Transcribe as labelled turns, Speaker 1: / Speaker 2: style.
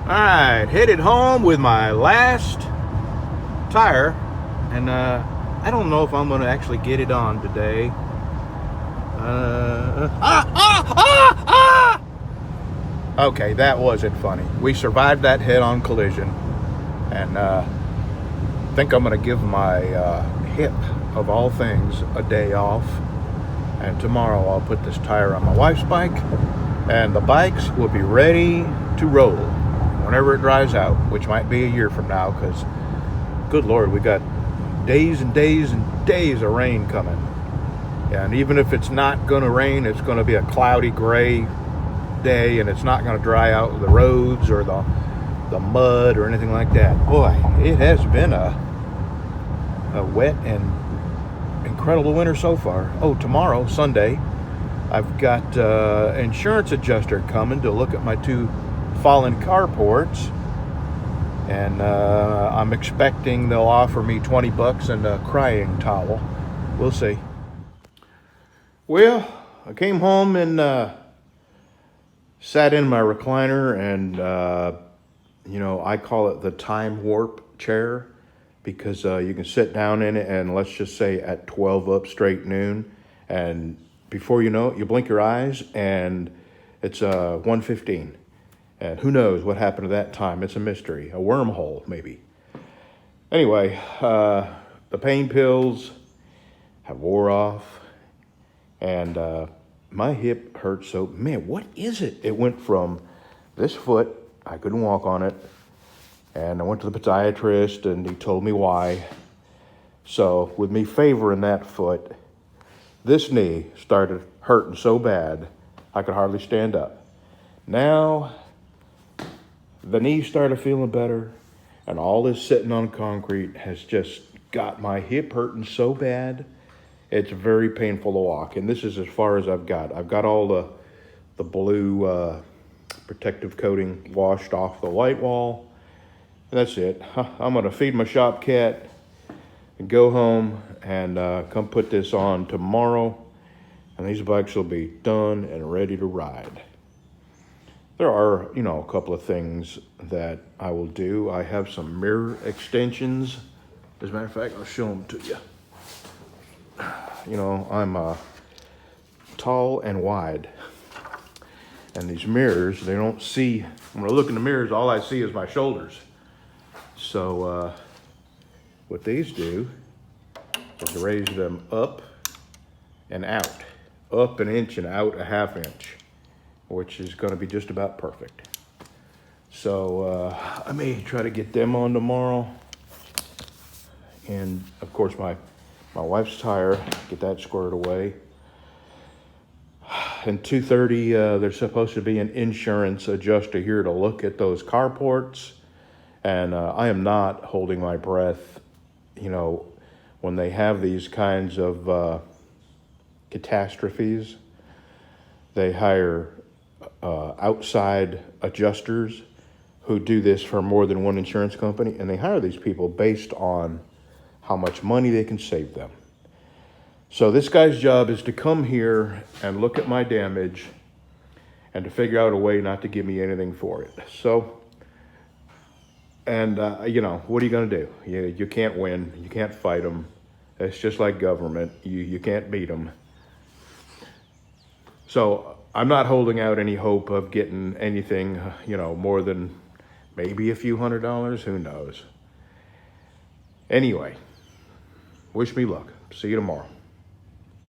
Speaker 1: Alright, headed home with my last tire, and I don't know if I'm going to actually get it on today. Okay, that wasn't funny. We survived that head-on collision, and I think I'm going to give my hip, of all things, a day off. And tomorrow I'll put this tire on my wife's bike, and the bikes will be ready to roll whenever it dries out, which might be a year from now, because good Lord, we got days and days and days of rain coming. And even if it's not going to rain, it's going to be a cloudy gray day, and it's not going to dry out the roads or the mud or anything like that. Boy, it has been a wet and incredible winter so far. Oh, tomorrow, Sunday, I've got insurance adjuster coming to look at my two fallen carports, and I'm expecting they'll offer me $20 and a crying towel. We'll see. Well, I came home and sat in my recliner, and I call it the time warp chair, because you can sit down in it, and let's just say at 12 up straight noon, and before you know it, you blink your eyes and it's 1:15. And who knows what happened to that time? It's a mystery, a wormhole maybe. Anyway, the pain pills have wore off, and my hip hurts so, man, what is it? It went from this foot, I couldn't walk on it, and I went to the podiatrist, and he told me why. So with me favoring that foot, this knee started hurting so bad I could hardly stand up. Now the knee started feeling better, and all this sitting on concrete has just got my hip hurting so bad, it's very painful to walk. And this is as far as I've got. I've got all the blue protective coating washed off the light wall. And that's it. I'm going to feed my shop cat and go home and come put this on tomorrow. And these bikes will be done and ready to ride. There are, a couple of things that I will do. I have some mirror extensions. As a matter of fact, I'll show them to you. I'm tall and wide. And these mirrors, they don't see, when I look in the mirrors, all I see is my shoulders. So what these do is raise them up and out. Up an inch and out a half inch, which is going to be just about perfect. So I may try to get them on tomorrow. And of course my wife's tire, get that squared away. And 2:30, there's supposed to be an insurance adjuster here to look at those carports. And I am not holding my breath, when they have these kinds of catastrophes. They hire outside adjusters who do this for more than one insurance company, and they hire these people based on how much money they can save them. So this guy's job is to come here and look at my damage and to figure out a way not to give me anything for it. So, and what are you going to do? You can't win. You can't fight them. It's just like government. You can't beat them. So I'm not holding out any hope of getting anything, more than maybe a few $100. Who knows? Anyway, wish me luck. See you tomorrow.